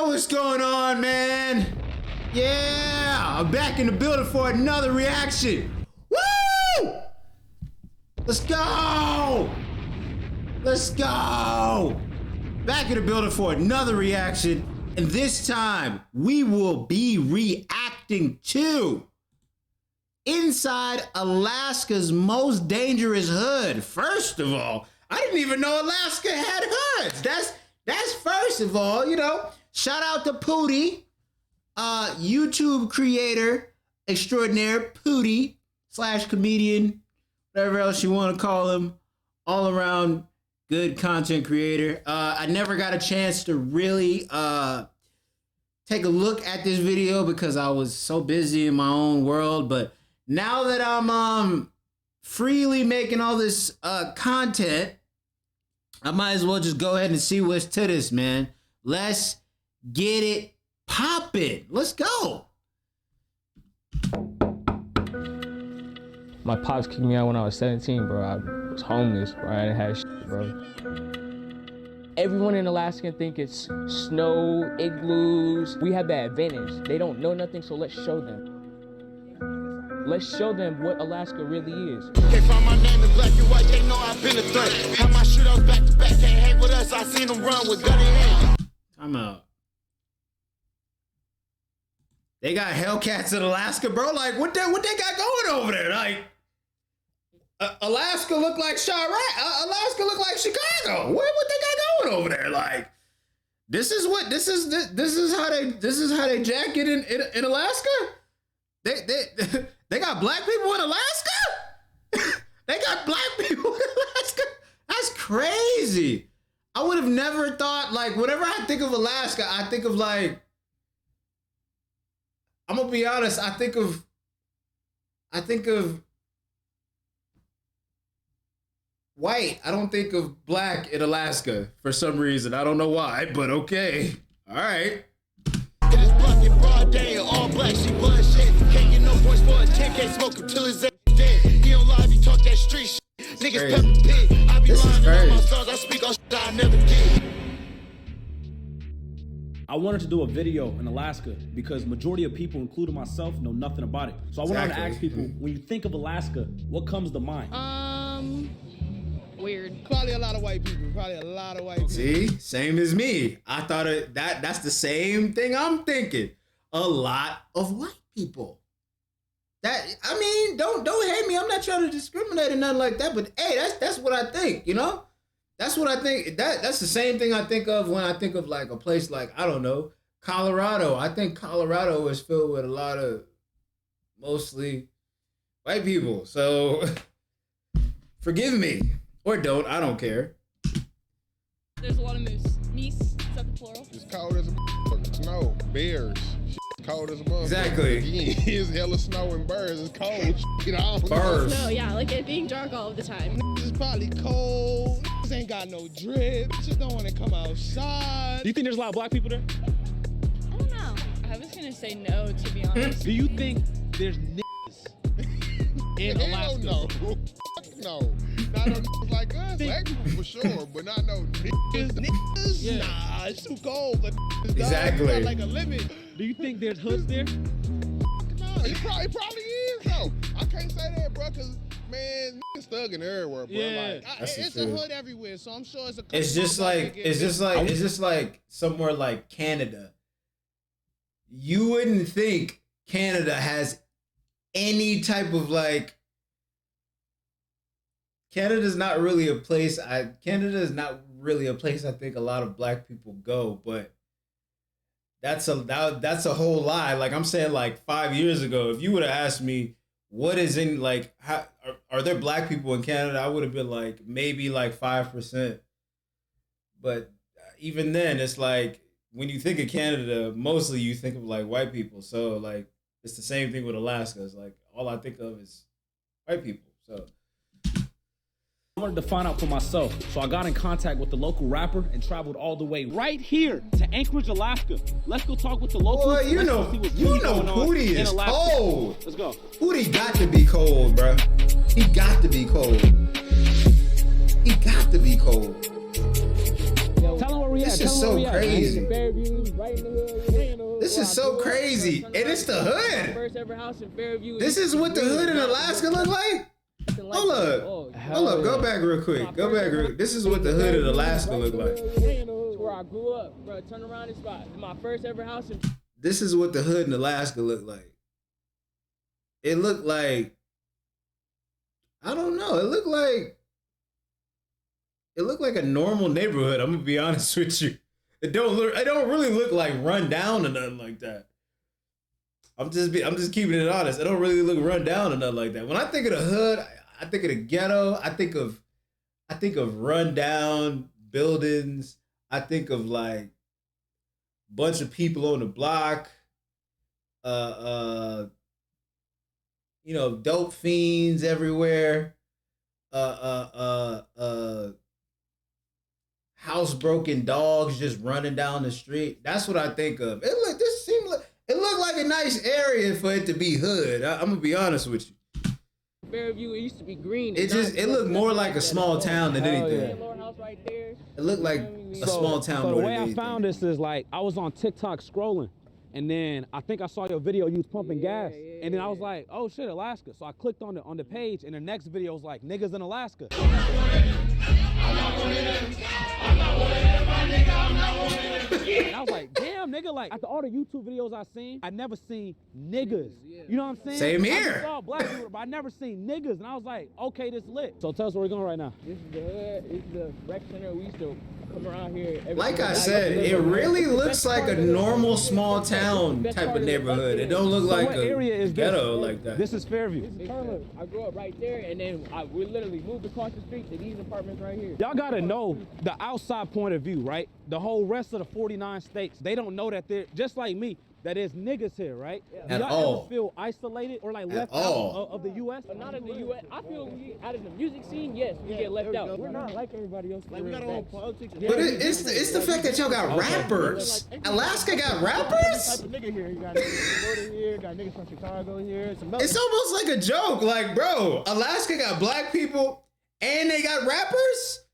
what's going on, man? Yeah, I'm back in the building for another reaction. Woo! Let's go! Let's go! Back in the building for another reaction, and this time we will be reacting to inside Alaska's most dangerous hood. First of all, I didn't even know Alaska had hoods. That's first of all, you know. Shout out to Pootie, YouTube creator extraordinaire, Pootie / comedian, whatever else you want to call him, all around good content creator. I never got a chance to really take a look at this video because I was so busy in my own world, but now that I'm freely making all this content, I might as well just go ahead and see what's to this, man. Let's get it poppin'. Let's go. My pops kicked me out when I was 17, bro. I was homeless, bro. I didn't have shit, bro. Everyone in Alaska think it's snow, igloos. We have that advantage. They don't know nothing, so let's show them. Let's show them what Alaska really is. Can't find my name in black and white, they know I've been a threat. Have my shootouts back to back, can't hang with us. I seen them run with gun in hand. Time out. They got Hellcats in Alaska, bro. Like, what they got going over there? Like, Alaska look like Chirac. Alaska look like Chicago. What they got going over there? Like, this is how they jack it in Alaska. They got black people in Alaska? They got black people in Alaska? That's crazy. I would have never thought, like, whenever I think of Alaska, I think of, like, I'm gonna be honest, I think of white. I don't think of black in Alaska for some reason. I don't know why, but okay. All right. It is black and broad day, all black, she bloodshed. Can't get no voice for a 10K, smoke him till his ass dead. He don't lie if he talk that street shit. Niggas pepper pig. I be lying on my songs, I speak on shit I never did. I wanted to do a video in Alaska because majority of people, including myself, know nothing about it. So I wanted to ask people, when you think of Alaska, what comes to mind? Weird. Probably a lot of white people. See, same as me. I thought that's the same thing I'm thinking. A lot of white people. I mean, don't hate me. I'm not trying to discriminate or nothing like that. But hey, that's what I think. You know, that's what I think. That's the same thing I think of when I think of like a place like, I don't know, Colorado. I think Colorado is filled with a lot of mostly white people. So forgive me. Or don't, I don't care. There's a lot of moose. Meese, is that the plural? It's cold as a snow. Bears. Cold as a motherfucker. Exactly. Again, it's hella snow and birds. It's cold. You know, Birds. No, yeah, like it being dark all of the time. It's probably cold. Niggas ain't got no drip. Just don't want to come outside. Do you think there's a lot of black people there? I don't know. I was gonna say no, to be honest. Do you think there's niggas in Alaska? No. No. Not no niggas like us. Black people for sure, but not no niggas. Yeah. Nah, it's too cold. But Exactly. got like a limit. Do you think there's hoods there? No, it probably is though. I can't say that, bro, cause man, niggas thugging everywhere, bro. Yeah. Like, That's it's the a truth. hood everywhere, so I'm sure it's a. It's just like somewhere like Canada. You wouldn't think Canada has any type of like. Canada is not really a place I think a lot of black people go, but that's a whole lie. Like I'm saying, like 5 years ago, if you would have asked me what is in like are there black people in Canada, I would have been like maybe like 5%. But even then, it's like when you think of Canada, mostly you think of like white people. So like it's the same thing with Alaska. It's like all I think of is white people. So I wanted to find out for myself, so I got in contact with the local rapper and traveled all the way right here to Anchorage, Alaska. Let's go talk with the locals. Boy, you know Pootie is cold. Let's go. Pootie got to be cold, bro. He got to be cold. He got to be cold. Tell him where we at. This is so crazy. This is so crazy. And it's the hood. First ever house in Fairview. This is what the hood in Alaska look like? Hold up. Hold up. Go back real quick. Go back real quick. This is what the hood in Alaska look like. It's where I grew up, bro. Turn around this spot. My first ever house in. This is what the hood in Alaska looked like. It looked like, I don't know. It looked like a normal neighborhood. I'm gonna be honest with you. It don't really look like run down or nothing like that. I'm just keeping it honest. It don't really look run down or nothing like that. When I think of the hood, I think of the ghetto. I think of run down buildings. I think of like bunch of people on the block. Dope fiends everywhere. Housebroken dogs just running down the street. That's what I think of. It looked like a nice area for it to be hood. I'm gonna be honest with you. Fairview, it used to be green. It looked more like a small town than anything. It looked like a small town. So the way I found this is like I was on TikTok scrolling, and then I think I saw your video. You was pumping gas, and then I was like, oh shit, Alaska. So I clicked on the page, and the next video was like niggas in Alaska. And I was like, damn, nigga, like after all the YouTube videos I seen, I never seen niggas. You know what I'm saying? Same I here. just saw black people, but I never seen niggas. And I was like, okay, this lit. So tell us where we're going right now. This is the hood. This is the rec center. We used to come around here. Like I said, it really looks like a normal small town type of neighborhood. It don't look like what area a is ghetto this? like that. This is Fairview. This is Turner. I grew up right there, and then we literally moved across the street to these apartments right here. Y'all gotta know the outside point of view, right? The whole rest of the 49 states, they don't know that they're just like me. That is niggas here, right? At Do y'all all. ever feel isolated or like At left all. out of the U.S.? Not in the U.S. I feel out of the music scene, yes, we get left out. We're not like everybody else. Like we got our own politics. But it's the fact that y'all got rappers. Alaska got rappers? Type of nigga here. You got niggas from Florida here. Got niggas from Chicago here. It's almost like a joke. Like, bro, Alaska got black people and they got rappers?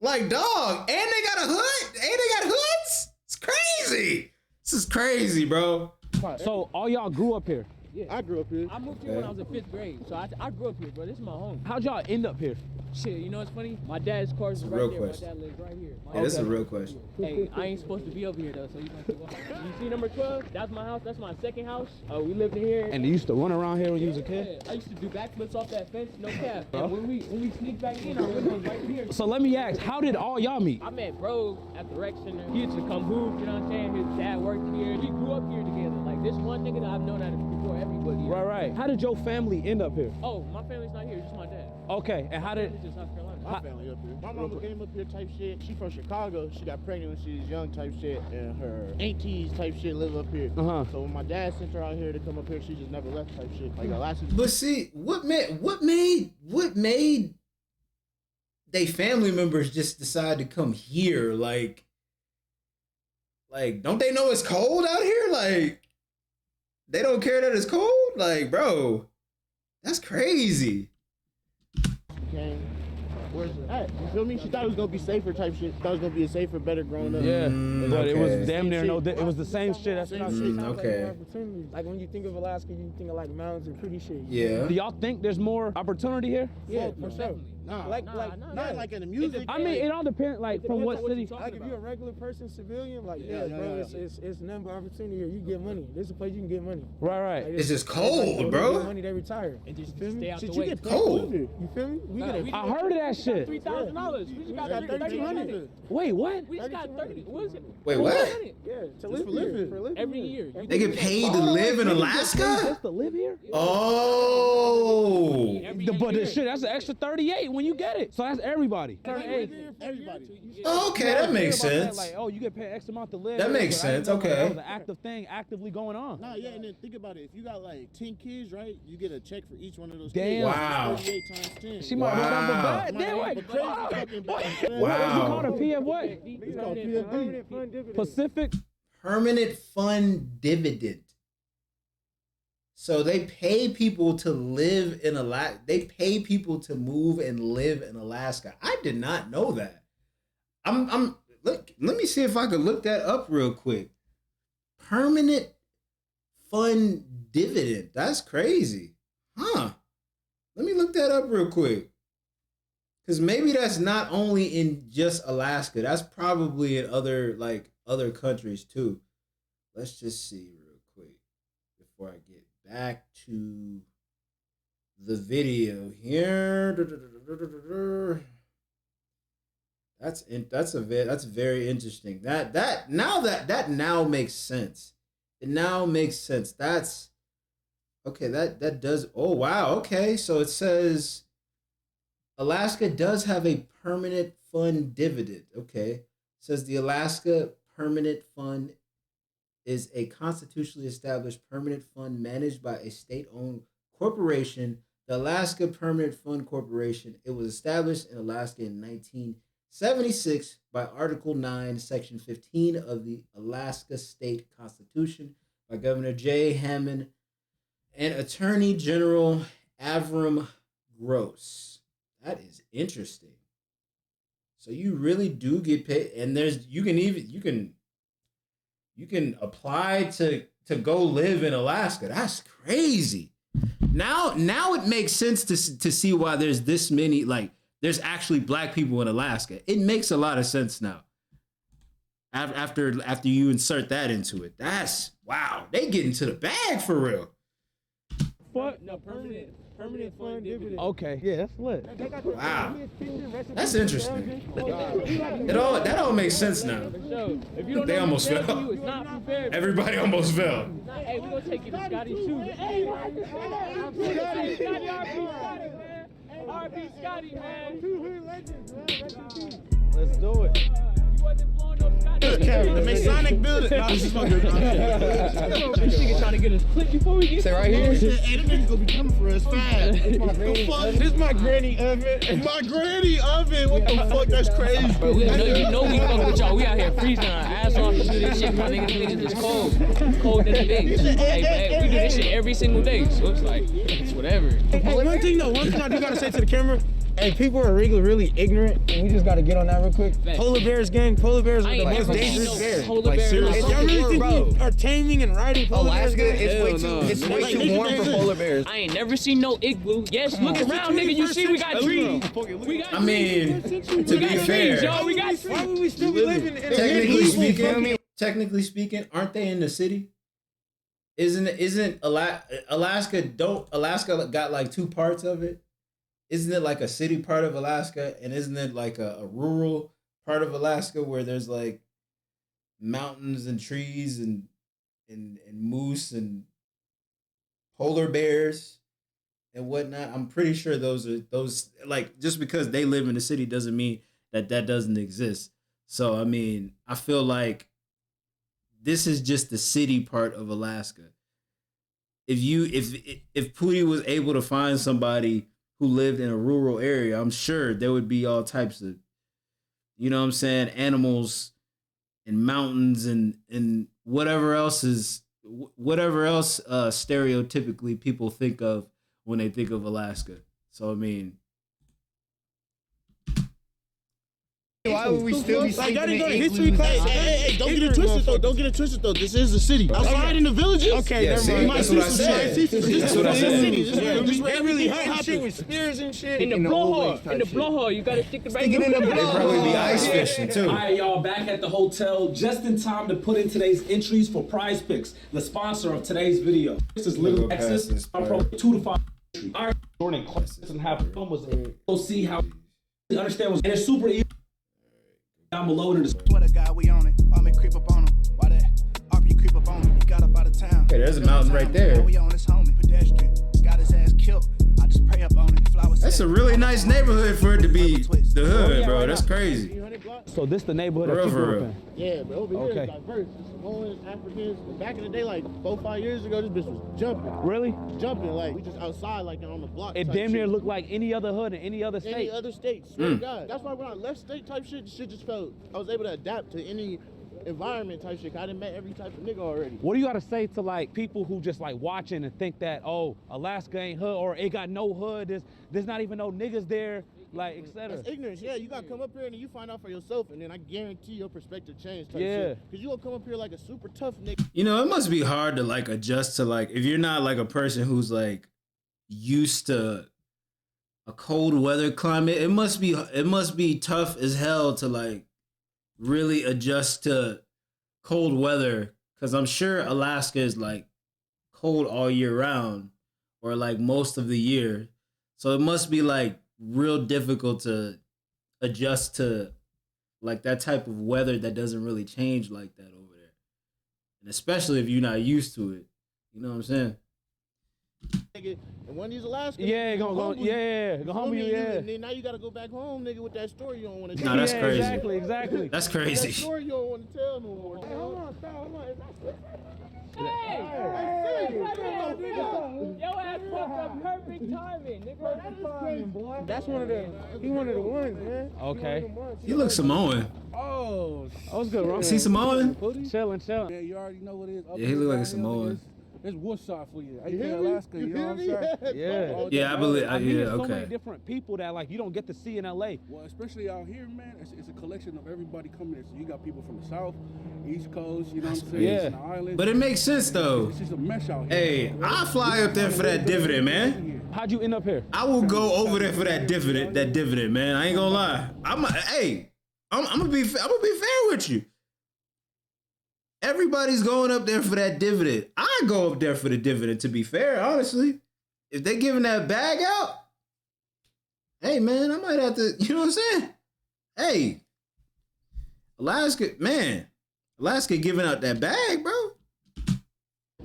Like, dog, and they got a hood? And they got hoods? It's crazy. This is crazy, bro. So all y'all grew up here. Yeah. I grew up here. I moved here when I was in 5th grade, so I grew up here, bro. This is my home. How'd y'all end up here? Shit, you know what's funny? My dad's car is a right real there. question. My dad lives right here. Yeah, this is a real question. Hey, I ain't supposed to be over here though, so you gonna keep walking. You see number 12? That's my house. That's my second house. We lived in here. And you used to run around here when you was a kid? I used to do backflips off that fence, no cap. And when we sneak back in, our windows right here. So let me ask, how did all y'all meet? I met bro at the rec center. He used to come hoop, you know what I'm saying? His dad worked here. We grew up here together. Like this one nigga that I've known out of before everybody. You know? Right. How did your family end up here? Oh, my family's not here, just my dad. Okay, and how did... It's just South Carolina. My family up here. My mama came up here type shit. She from Chicago. She got pregnant when she was young type shit. And her aunties type shit live up here. Uh-huh. So when my dad sent her out here to come up here, she just never left type shit. Like Alaska. But see, what made they family members just decide to come here? Like, don't they know it's cold out here? Like, they don't care that it's cold? Like, bro, that's crazy. Okay. Where's it at? You feel me? She thought it was gonna be safer type shit. Thought it was gonna be a safer, better growing up. Yeah, but it was okay. damn near it was the same shit. That's what I said. Okay. Like when you think of Alaska, you think of like mountains and pretty shit. Yeah. Do y'all think there's more opportunity here? Yeah, for sure. Nah, Not like in the music. I mean, it all depends, like, from what city. Like if you're a regular person, civilian, like Yeah, bro, yeah. it's nothing but opportunity here. You get money. This is a place you can get money. Right. Like, It's just like, cold, they bro. Get money, they retire. And just feel me? stay out Shit, the you way. get Cold. You feel me? We get I heard of that shit. $3,000. We just got $1,300. Wait, what? We just got 30. What is it? Wait, what? yeah, to for live living. here. For living Every here. year. They get paid to live in Alaska? Just to live here? Oh. But the shit, that's an extra 38 when you get it. So that's everybody. Everybody. Okay, that makes sense. Like, oh, you get paid X amount to live. That makes But I didn't sense, know that okay. was an active thing actively going on. Nah, yeah, and then think about it. If you got like 10 kids, right, you get a check for each one of those Damn. kids. Wow. 38 times 10. She might run up a Wow. bad. Might Damn, have wait. a crazy fucking bag. What Wow. is it called? A PF what? It's called PFD. Pacific. Permanent fund dividend. So they pay people to live in Alaska. They pay people to move and live in Alaska. I did not know that. I'm Look, let me see if I could look that up real quick. Permanent fund dividend. That's crazy. Huh. Let me look that up real quick. Because maybe that's not only in just Alaska. That's probably in other countries too. Let's just see real quick before I get back to the video here. That's very interesting. That now makes sense. It now makes sense. That's okay. That does. Oh wow. Okay, so it says Alaska does have a permanent fund dividend. Okay, it says the Alaska Permanent Fund is a constitutionally established permanent fund managed by a state-owned corporation, the Alaska Permanent Fund Corporation. It was established in Alaska in 1976 by Article 9, Section 15 of the Alaska State Constitution by Governor J. Hammond and Attorney General Avram Gross. That is interesting. So you really do get paid, and you can apply to go live in Alaska. That's crazy. Now it makes sense to see why there's this many, like, there's actually black people in Alaska. It makes a lot of sense now. After you insert that into it. That's wow. They get into the bag for real. What? No, permanent fund dividend. Okay, yeah, that's lit. Wow. That's interesting. That all makes sense now. They almost fell. Everybody almost fell. Hey, we're gonna take you to Scotty too. Hey, RP Scotty, man. Two hood legends, man. Let's do it. You wasn't blowing up Scotty. The Masonic building. No, this is my good. This nigga trying to get his clip before we get. Stay right here. Hey, them niggas gonna be coming for us fast. This is my granny oven. My granny oven. What the fuck? That's crazy. Bro, you know we fuck with y'all. We out here freezing our ass off to do this shit. My niggas is cold. It's cold in the day. Hey, we do this shit every single day. So it's like, it's whatever. Hey, one thing I do gotta say to the camera. Hey, people are really ignorant, and we just gotta get on that real quick. Facts. Polar bears, gang. Polar bears are I the ain't most never dangerous seen bears. no polar bear. Seriously, y'all really think we are taming and riding polar bears? Alaska is way too warm for polar bears. I ain't never seen no igloo. Yes, look around, nigga. You see, we got trees. I mean, to be fair, Yo, we got trees. Why would we still be living in a technically speaking, aren't they in the city? Isn't Alaska? Don't Alaska got like two parts of it? Isn't it like a city part of Alaska, and isn't it like a rural part of Alaska where there's like mountains and trees and moose and polar bears and whatnot? I'm pretty sure those like, just because they live in the city doesn't mean that doesn't exist. So I mean, I feel like this is just the city part of Alaska. If Pootie was able to find somebody who lived in a rural area, I'm sure there would be all types of, you know what I'm saying, animals and mountains and whatever else stereotypically people think of when they think of Alaska. So I mean, why would we still be Like, sleeping in gotta go to igloos? history class. Hey, don't get it twisted though. Don't get it twisted though. This is the city. Outside in the villages. Okay, yeah, never see, mind. that's what I said. That's what I said. They really hunting shit with spears and shit. In the blowhole, you gotta stick the right in the They'd probably be ice fishing too. All right, y'all, back at the hotel, just in time to put in today's entries for Prize Picks, the sponsor of today's video. This is Little Texas. I'm from 2 to 5. All right, Jordan classes and have fun with it. Go see how you understand what's, and it's super easy. Down below in the Swear to God, we on it. Why me creep up on him? Why that RP creep up on me? He got up out of town. Okay, there's a mountain right there. We on this homie. Pedestrian. Got his ass killed. I just pray up on it. Flowers. That's a really nice neighborhood for it to be the hood, bro. That's crazy. So this the neighborhood For that you real, grew for up real. in? Yeah, but over here Okay. it's diverse. It's Samoans, Africans. Back in the day, like 4-5 years ago, this bitch was jumping. Really? Jumping, like we just outside, like on the block. It type damn near shit. looked like any other hood in any other Any state. other state, swear to God. That's why when I left state type shit, the shit just felt, I was able to adapt to any environment type shit. I done met every type of nigga already. What do you gotta say to like people who just like watching and think that, oh, Alaska ain't hood or it got no hood, there's not even no niggas there? like etc. That's ignorance. Yeah, you gotta come up here and you find out for yourself, and then I guarantee your perspective change. Yeah. Because you gonna come up here like a super tough nigga. You know, it must be hard to like adjust to like if you're not like a person who's like used to a cold weather climate. It must be tough as hell to like really adjust to cold weather, because I'm sure Alaska is like cold all year round or like most of the year. So it must be like real difficult to adjust to like that type of weather that doesn't really change like that over there. And especially if you're not used to it. You know what I'm saying? Nigga, and one of these Alaskans, Yeah, gonna humble you, And then now you gotta go back home, nigga, with that story you don't want to tell. Nah, that's crazy. Exactly. That's That crazy. story you don't want to tell no more. Hey, hold on, stop, hold on. Is that Yo ass fucked up perfect timing, nigga. That's one of the ones, man. Okay. He looks Samoan. Oh, That was good, bro. Is he Samoan? Chilling. Yeah, you already know what it is. Yeah, he look like a Samoan. It's Woodshop for you. You in hear me? Alaska, you know what I'm saying? Yeah. Yeah, I believe. I mean, Yeah, there's so many okay. different people that like you don't get to see in LA. Well, especially out here, man, it's a collection of everybody coming in. So you got people from the South, East Coast, you know what I'm saying? Yeah. And the islands. But it makes sense though. It's just a mesh out here. Hey, I'll fly up there for that dividend, man. How'd you end up here? I will go over there for that dividend, man. I ain't gonna lie. I'm gonna be fair with you. Everybody's going up there for that dividend. I go up there for the dividend, to be fair, honestly. If they giving that bag out, hey man, I might have to, you know what I'm saying? Hey, Alaska giving out that bag, bro.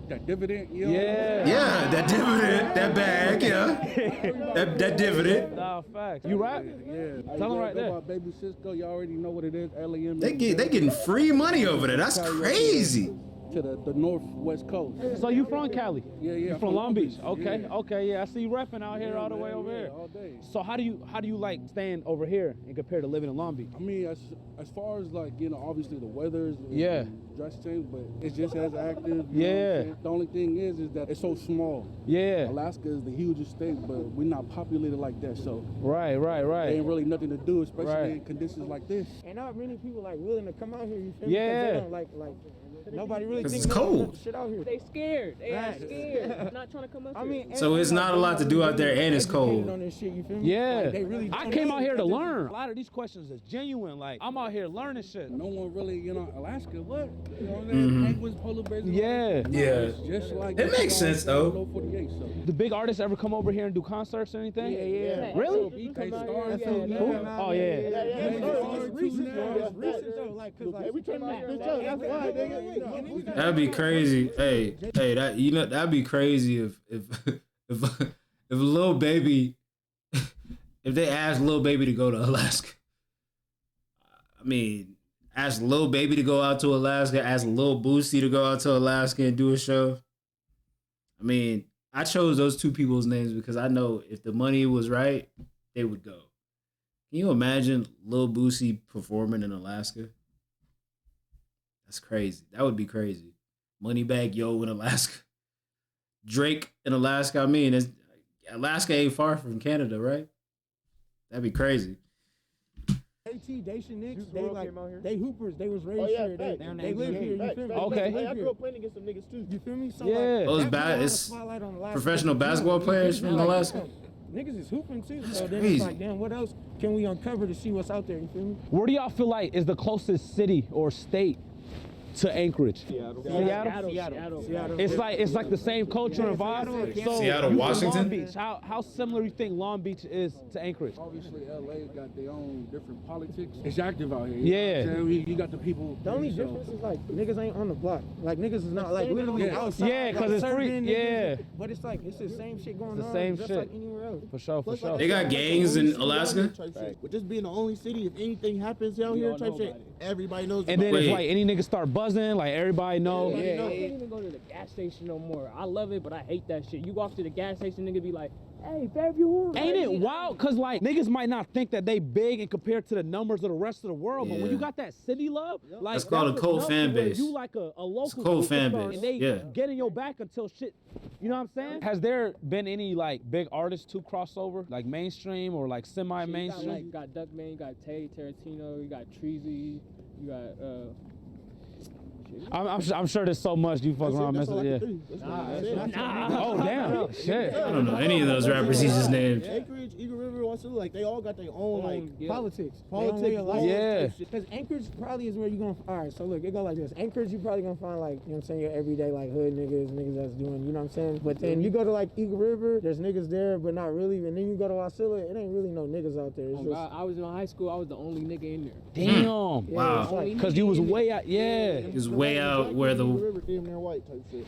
That dividend, you know? Yeah, that dividend, that bag, yeah. that dividend. Nah, facts. You rap? Yeah. Tell them right there. About Baby Cisco, you already know what it is. LAM. They getting free money over there. That's crazy. To the northwest coast. So you from Cali? Yeah. You from Long Beach? Yeah. Okay, yeah. I see you repping out here all the way over here. All day. So how do you like staying over here and compared to living in Long Beach? I mean, as far as like, you know, obviously the weather is drastic change, but it's just as active. You know what I'm saying? The only thing is that it's so small. Yeah. Alaska is the hugest state, but we're not populated like that, so Right. ain't really nothing to do, especially in conditions like this. and not many people like willing to come out here. You feel me? 'Cause Yeah. they don't like nobody really 'Cause thinks it's cold. shit out here. They scared. They are Right. scared. Not trying to come up I mean, So it's not a lot to do out there, and it's cold. On this shit, you feel me? Yeah. Like, they really I don't came know. out here to learn. A lot of these questions is genuine. Like I'm out here learning shit. No one really, you know, Alaska, what? You know what I'm saying? Penguins, polar bears. and all Yeah. that. Yeah. It's just like It makes sense, though. Low 48, so. Do big artists ever come over here and do concerts or anything? Yeah. Really? Hey, stars, Yeah. too, Who? man. Oh yeah. It's recent though. It's recent though. Like, cause like We turn this bitch up. That's why, nigga. That'd be crazy. Hey, that that'd be crazy if Lil Baby, if they asked Lil Baby to go to Alaska. I mean, ask Lil Baby to go out to Alaska, ask Lil Boosie to go out to Alaska and do a show. I mean, I chose those two people's names because I know if the money was right, they would go. Can you imagine Lil Boosie performing in Alaska? That's crazy. That would be crazy. Moneybag Yo in Alaska. Drake in Alaska. I mean, Alaska ain't far from Canada, right? That'd be crazy. AT, Dacian Nicks, they hoopers. They was raised here. They live here. You feel me? Okay. Hey, I grew up playing against some niggas too. You feel me? So Yeah. like, Those that put a lot of it's spotlight on Alaska. professional basketball players from Alaska. Niggas is hooping too. That's So then crazy. it's like, damn, what else can we uncover to see what's out there? You feel me? Where do y'all feel like is the closest city or state to Anchorage? Seattle. It's like the same culture and vibe. So Seattle, you from Washington? Long Beach. How similar you think Long Beach is to Anchorage? Obviously, LA got their own different politics. It's active out here. Yeah. You know what I'm saying? You got the people. The only so- difference is like niggas ain't on the block. Like niggas is not like literally outside. Yeah, 'cause like, it's free. serving Yeah. niggas. But it's like it's the same shit going It's the on. same just shit. like anywhere else. For sure. They got gangs in Alaska? With this being the only city, if anything happens out here, type shit, everybody knows. And then about it's Wait. like any nigga start buzzing, like everybody know. Yeah, I can't even go to the gas station no more. I love it, but I hate that shit. You go off to the gas station, nigga be like, Hey, Fairview. Ain't it wild? Cause like niggas might not think that they big and compared to the numbers of the rest of the world, but when you got that city love, like that's called a cult fan base. You like a local cult fan superstar base. and they get in your back until shit. You know what I'm saying? Has there been any like big artists to cross over, like mainstream or like semi-mainstream? You got Duckman, you got Tay Tarantino, you got Treasy, you got I'm sure there's so much you fuck around messing with. Oh damn, shit. I don't know any of those rappers he just named. Anchorage, Eagle River, Wasilla, like they all got their own like Politics. Yeah. Because Anchorage probably is where you're gonna. All right, so look, it go like this. Anchorage, you probably gonna find like, you know what I'm saying, your everyday like hood niggas that's doing, you know what I'm saying. But then you go to like Eagle River, there's niggas there, but not really. And then you go to Wasilla, it ain't really no niggas out there. It's I was in high school, I was the only nigga in there. Damn. Wow. Because you was way out. Yeah. He was way out where the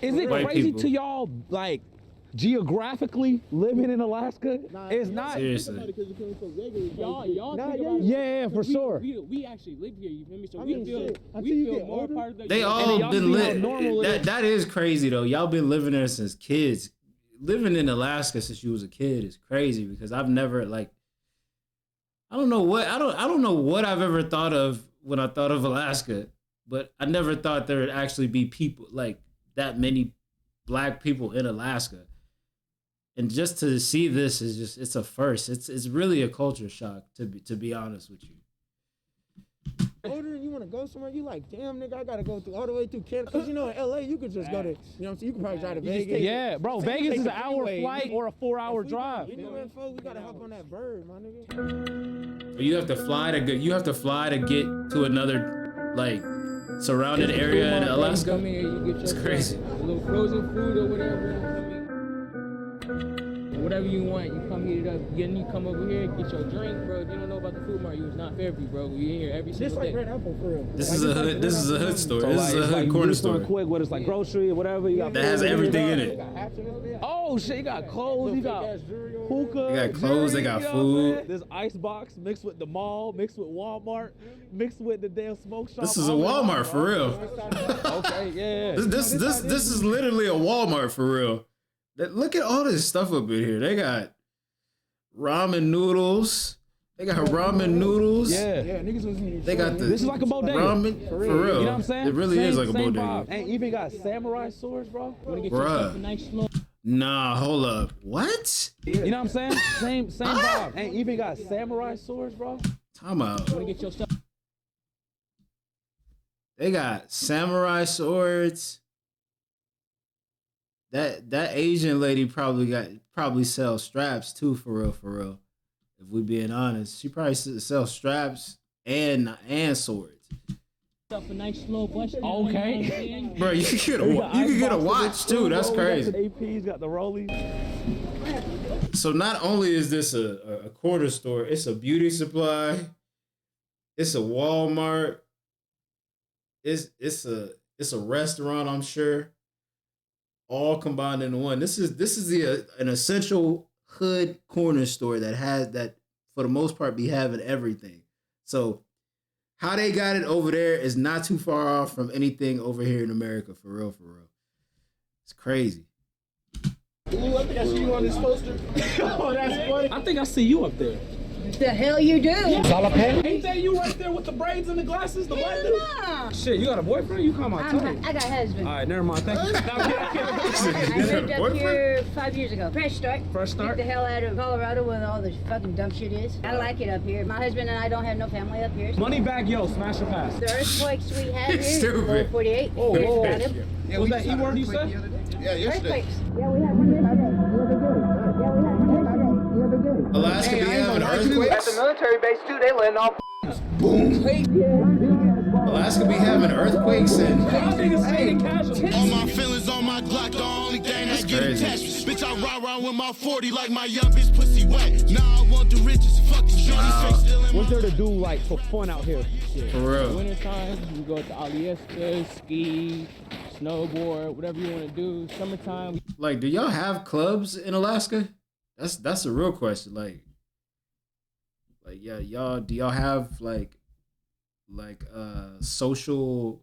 Is it white crazy people. to y'all like geographically living in Alaska? It's not. Seriously. Y'all Yeah, for sure. We actually live here, you feel me? So mean, we feel more part of the They all been lit. That is crazy though. Y'all been living there since kids. Living in Alaska since you was a kid is crazy because I've never like. I don't know what I've ever thought of when I thought of Alaska, but I never thought there would actually be people like that many black people in Alaska. And just to see this is just it's a first. It's really a culture shock to be honest with you. older and you want to go somewhere, you like, damn, nigga, I got to go through all the way through Canada. Because, you know, in LA, you could just go to, you know what I'm saying? You could probably drive to Vegas. Yeah, bro, Vegas is an hour flight or a 4-hour drive. Anywhere, folks, we got to hop on that bird, my nigga. You have to fly to get. You have to fly to get to another like surrounded area in Alaska. Come here, you get it's crazy. A little frozen food or whatever. Whatever you want, you come heat it up. Then you come over here, get your drink, bro. If you don't know about the food mart, you was not Fairview, bro. We in here every single day. This like Red Apple for real. This is a hood. This is a hood store. So This is a hood corner store quick, whether it's like grocery or whatever. You got that has everything in it. Oh shit! You got clothes. You got hookah. They got clothes. They got food. This ice box mixed with the mall, mixed with Walmart, mixed with the damn smoke shop. This is a Walmart for real. Okay, yeah. This is literally a Walmart for real. Look at all this stuff up in here. They got ramen noodles. They got ramen noodles. Yeah, niggas was in here. They got the. This is like a bodega. Ramen for real. You know what I'm saying? It really is like a bodega. Vibe. And even got samurai swords, bro. Bruh. Nah, hold up. What? You know what I'm saying? Same vibe. And even got samurai swords, bro. Time out. Want to get your stuff? They got samurai swords. That Asian lady probably sells straps too, for real. If we being honest, she probably sells straps and swords. A nice slow question. Okay. Bro, you can get a watch too. That's crazy. AP's got the rollies. So not only is this a corner store, it's a beauty supply. It's a Walmart. It's a restaurant, I'm sure. All combined into one. This is an essential hood corner store that for the most part be having everything. So how they got it over there is not too far off from anything over here in America, for real. It's crazy. Ooh, I think I see you on this poster. Oh, that's funny. I think I see you up there. The hell you do? Ain't that you right there with the braids and the glasses, the white dude? No. Shit, you got a boyfriend? You come out tight. I got a husband. All right, never mind. Thank you. I moved up here 5 years ago. Fresh start. Get the hell out of Colorado where all the fucking dumb shit is. I like it up here. My husband and I don't have no family up here. Money back, yo, smash or pass. The earthquakes we have here. Stupid. 48. Oh, yeah, was that E-word you said? Yeah, yesterday. Earthquakes. Yeah, we had one yesterday. Alaska be having earthquakes? At the military base too, they letting off. Alaska be having earthquakes and All my feelings on my Glock, the only thing that get attached. Bitch, I ride with my 40 like my young bitch pussy wet. Now I want the riches, fuck the shorty face still in my. What's there to do like for fun out here? for real. Wintertime, you go to Aliesta, ski, snowboard, whatever you want to do. Summertime. Like, do y'all have clubs in Alaska? That's a real question. Like yeah, y'all do y'all have like social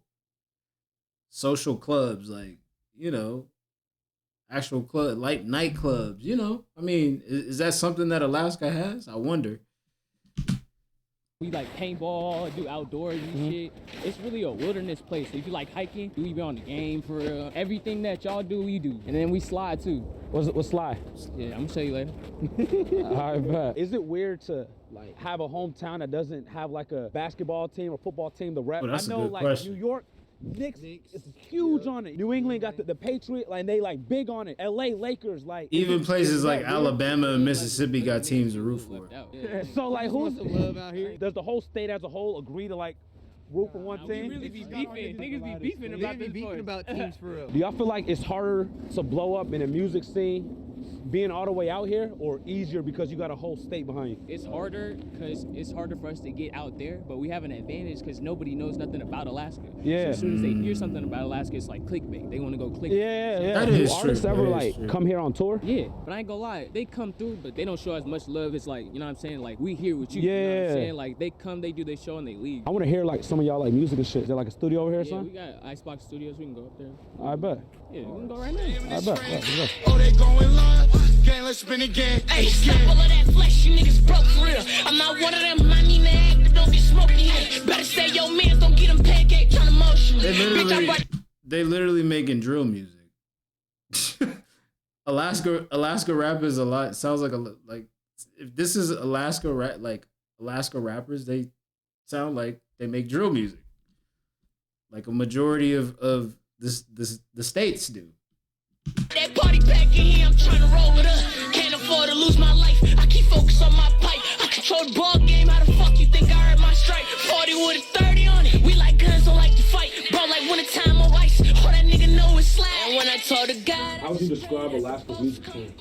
clubs, like, you know, actual club, like nightclubs. You know, I mean, is that something that Alaska has? I wonder. We like paintball, do outdoors and shit. It's really a wilderness place. So if you like hiking, we be on the game for real. Everything that y'all do, we do. And then we slide too. What's slide? Yeah, I'm gonna show you later. I bet. Is it weird to like have a hometown that doesn't have like a basketball team or football team to rep? That's I know a good like question. New York, Knicks is huge on it. New England got the Patriot, like they like big on it. LA Lakers, like Even places like Alabama and Mississippi got teams to root for. so like who's the love out here? Does the whole state as a whole agree to like root for one team? Really be beefing. Niggas be beefing about this beefing about teams for real. Do y'all feel like it's harder to blow up in a music scene being all the way out here, or easier because you got a whole state behind you? It's harder because it's harder for us to get out there, but we have an advantage because nobody knows nothing about Alaska. Yeah. So as soon as they hear something about Alaska, it's like clickbait. They want to go click. Yeah. That Do is artists true. ever That is like true. come here on tour? Yeah, but I ain't gonna lie, they come through, but they don't show as much love. It's like, you know what I'm saying? Like, we here with you. You know what I'm Yeah. saying? Like, they come, they do their show, and they leave. I want to hear like some of y'all like music and shit. Is there like a studio over here or Yeah, something? we got Icebox Studios. We can go up there. I bet. Yeah, we can go right now. I bet. Let's go. Oh, they going live. Gang, let's spin again. Hey, stop all of that flesh, you niggas broke for real. I'm not one of them, I need to act, but don't get smoky here. Better say your mans, don't get them pancake, tryna motion. They literally making drill music. Alaska rap is a lot. Sounds like if this is Alaska rap, like Alaska rappers, they sound like they make drill music. Like a majority of the states do. That party pack in here, I'm tryna roll it up. Can't afford to lose my life. I keep focused on my pipe. I control the ball game. How the fuck you think I heard my strike? 40 with a 30 on it. We like guns, don't like to fight. Bro, like wintertime on ice. All that nigga know is slide. And when I told the God, How would you describe Alaska's music scene?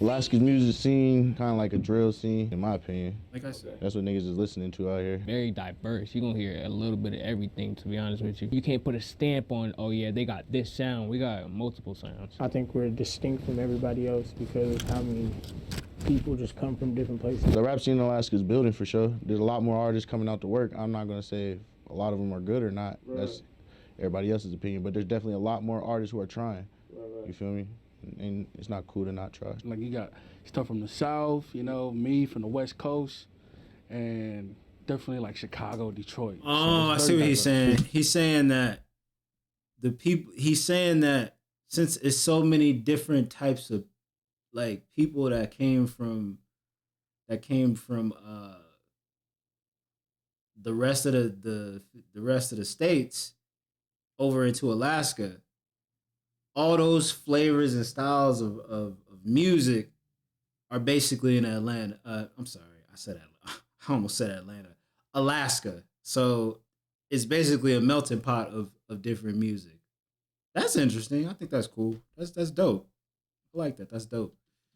Alaska's music scene, kind of like a drill scene, in my opinion. Like I said, That's what niggas is listening to out here. Very diverse. You're gonna hear a little bit of everything, to be honest with you. You can't put a stamp on, oh yeah, they got this sound. We got multiple sounds. I think we're distinct from everybody else because of how many people just come from different places. The rap scene in Alaska is building for sure. There's a lot more artists coming out to work. I'm not gonna say if a lot of them are good or not. Right. That's everybody else's opinion, but there's definitely a lot more artists who are trying. Right. You feel me? And it's not cool to not try. Like you got stuff from the South, you know, me from the West Coast, and definitely like Chicago, Detroit. Oh, I see what he's saying. He's saying that he's saying that since it's so many different types of like people that came from the rest of the states over into Alaska, all those flavors and styles of music are basically in Atlanta. I'm sorry, I almost said Atlanta. Alaska. So it's basically a melting pot of different music. That's interesting. I think that's cool. That's dope. I like that. That's dope.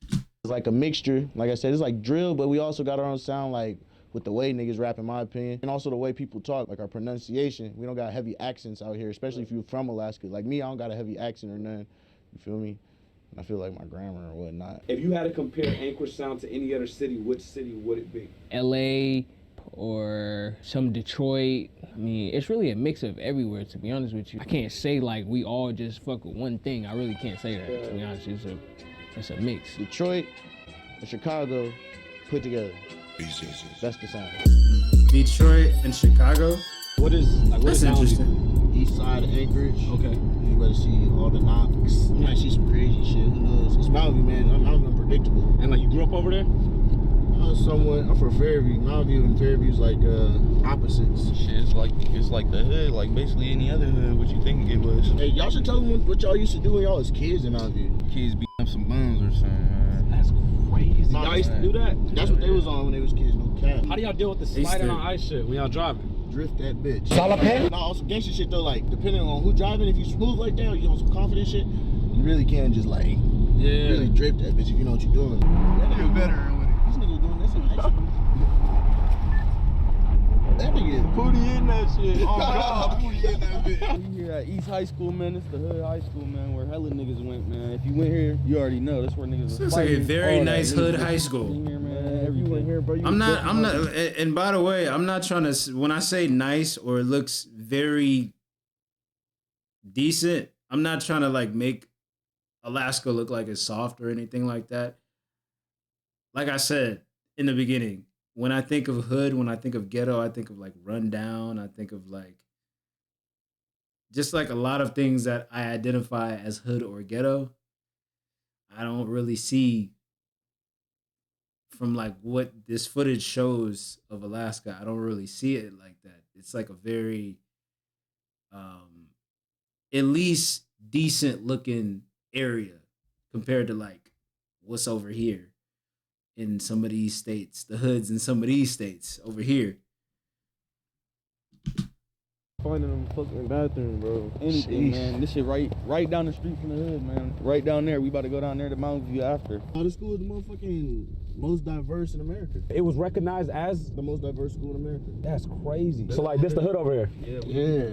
It's like a mixture. Like I said, it's like drill, but we also got our own sound, like with the way niggas rap, in my opinion, and also the way people talk, like our pronunciation. We don't got heavy accents out here, especially if you're from Alaska. Like me, I don't got a heavy accent or nothing. You feel me? And I feel like my grammar or whatnot. If you had to compare Anchorage sound to any other city, which city would it be? LA or some Detroit. I mean, it's really a mix of everywhere, to be honest with you. I can't say like we all just fuck with one thing. I really can't say that, to be honest. It's a mix. Detroit and Chicago put together. That's the sound. Detroit and Chicago. That's interesting. East side of Anchorage. Okay. You better see all the knocks. You might see some crazy shit. Who knows? It's Mountain View, man. I'm unpredictable. And like you grew up over there? Somewhat. I'm from Fairview. Mountain View and Fairview's like opposites. Shit, it's like the hood, like basically any other hood. What you think it was? Hey, y'all should tell them what y'all used to do when y'all was kids in Mountain View. Kids beat up some bums or something. Man. That's crazy. Y'all used to do that? That's what they was on when they was kids. No cap. How do y'all deal with the sliding on ice shit when y'all driving? Drift that bitch. Solid No, on some gangster shit though, like depending on who driving, if you smooth like that or you on some confident shit, you really can't just like really drift that bitch if you know what you're doing. That nigga veteran with it. This nigga was doing this in high school. That nigga Pootie in that shit. Oh God, Pootie in that bitch. We here at East High School, man. It's the hood high school, man, where hella niggas went, man. If you went here, you already know that's where niggas was It's like a very nice hood high school. Here, man, you went here, bro. I'm not, and by the way, I'm not trying to, when I say nice or it looks very decent, I'm not trying to like make Alaska look like it's soft or anything like that. Like I said in the beginning, when I think of hood, when I think of ghetto, I think of like rundown. I think of like just like a lot of things that I identify as hood or ghetto. I don't really see from like what this footage shows of Alaska. I don't really see it like that. It's like a very at least decent looking area compared to like what's over here in some of these states, the hoods in some of these states over here. Finding them fucking bathroom, bro. Anything, man. This shit right down the street from the hood, man. Right down there. We about to go down there to Mountain View after. The school is the motherfucking most diverse in America. It was recognized as the most diverse school in America. That's crazy. So like this the hood over here? Yeah.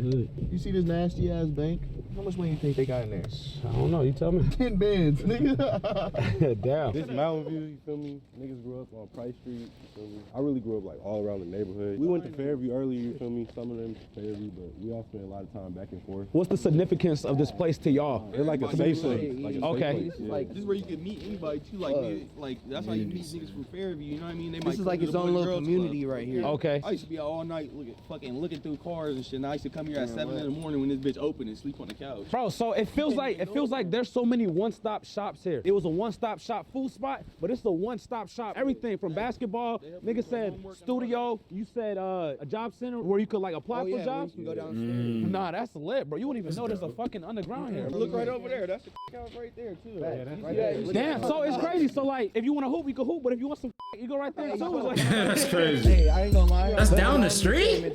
You see this nasty ass bank? How much money you think they got in there? I don't know. You tell me. 10 bands, nigga. Damn. This Mountain View, you feel me? Niggas grew up on Price Street, you feel me? I really grew up like all around the neighborhood. We went to Fairview earlier, you feel me? Some of them to Fairview, but we all spent a lot of time back and forth. What's the significance of this place to y'all? It's like a safe place. Okay. This is where you can meet anybody too. Like that's how you meet niggas from Fairview. You know what I mean? They This is like its own little community right here. Okay. I used to be out all night looking through cars and shit. And I used to come here at 7 in the morning when this bitch open and sleep on the couch. Bro, so it feels like there's so many one-stop shops here. It was a one-stop shop food spot, but it's a one-stop shop. Everything from basketball, nigga said studio, you said a job center where you could like apply for jobs. You can go downstairs. Nah, that's lit, bro. You wouldn't even know there's a fucking underground here. Look right over there. That's the house right there too. Damn, so it's crazy. So like, if you want to hoop, you can hoop, but if you want some, you go right there too. Like, That's crazy. Hey, I ain't gonna lie. That's down the street?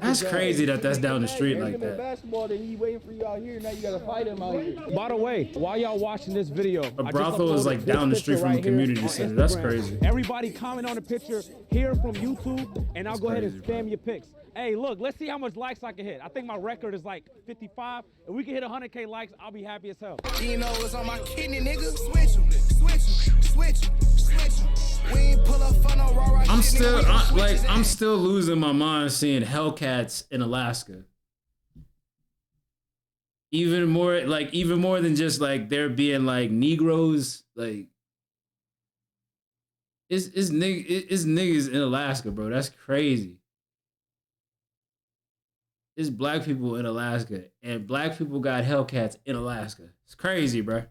That's crazy that's down the street like that. Basketball, then he waiting for you out here. Now you gotta fight him out here. By the way, while y'all watching this video, A brothel is like down the street from a community center. That's crazy. Everybody comment on the picture here from YouTube, and I'll go ahead and spam your pics. Hey, look, let's see how much likes I can hit. I think my record is like 55. If we can hit 100K likes, I'll be happy as hell. You know it's on my kidney, nigga. Switch 'em, switch 'em, switch 'em, switch 'em. We ain't pull up for no raw shit, I'm still losing my mind seeing Hellcats in Alaska. Even more than just like there being like Negroes, like it's niggas in Alaska, bro. That's crazy. It's black people in Alaska, and black people got Hellcats in Alaska. It's crazy, bro.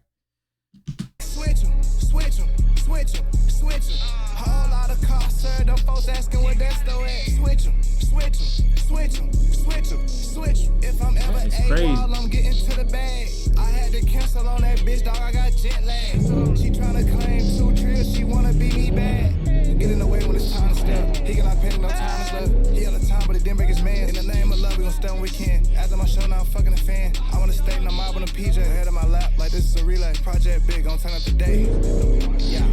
Switch 'em, switch 'em, switch 'em, switch 'em. Whole lot of cops, sir. Them folks asking where that's still at. Switch 'em, switch 'em, switch 'em, switch 'em, switch 'em. If I'm ever AWOL, I'm getting to the bag. I had to cancel on that bitch, dog. I got jet lag. She tryna claim 2 trills, she wanna be me bad. Get in the way when it's time to step. He can not pay no time to left. He on the time, but it didn't break his man. In the name of love, we gon' stay when we can. After my show, now I'm fucking a fan. I wanna stay in the mob on a PJ. Head of my lap, like this is a relay. Project big, gon' turn up today. Yeah.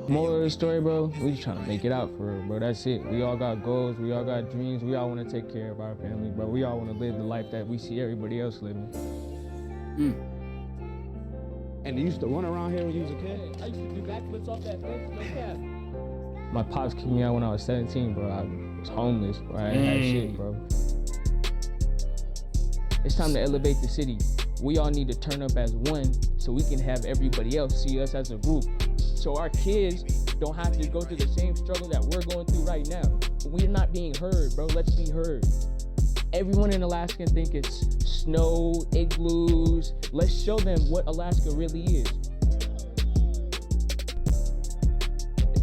Moral of the story, bro, we just trying to make it out for real, bro. That's it. We all got goals, we all got dreams, we all want to take care of our family, bro. We all want to live the life that we see everybody else living. And you used to run around here when you was a kid? I used to do backflips off that fence, no cap. My pops kicked me out when I was 17, bro. I was homeless, bro. I didn't have shit, bro. It's time to elevate the city. We all need to turn up as one so we can have everybody else see us as a group. So our kids don't have to go through the same struggle that we're going through right now. We're not being heard, bro. Let's be heard. Everyone in Alaska think it's snow, igloos. Let's show them what Alaska really is.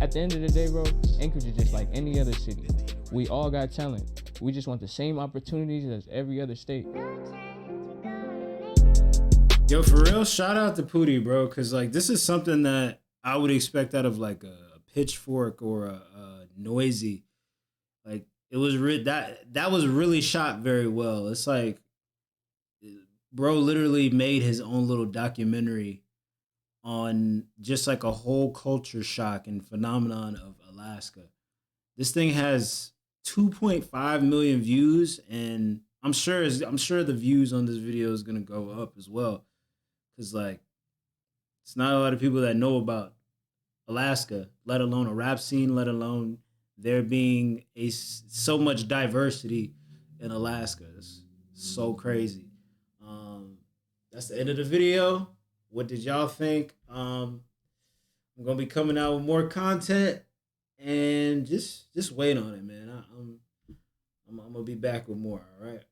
At the end of the day, bro, Anchorage is just like any other city. We all got talent. We just want the same opportunities as every other state. Yo, for real, shout out to Pootie, bro, because like this is something that I would expect out of like a Pitchfork or a Noisy. Like it was that was really shot very well. It's like bro literally made his own little documentary on just like a whole culture shock and phenomenon of Alaska. This thing has 2.5 million views, and I'm sure the views on this video is gonna go up as well, cause like it's not a lot of people that know about Alaska, let alone a rap scene, let alone there being so much diversity in Alaska. It's so crazy. That's the end of the video. What did y'all think? I'm gonna be coming out with more content, and just wait on it, man. I'm gonna be back with more. All right.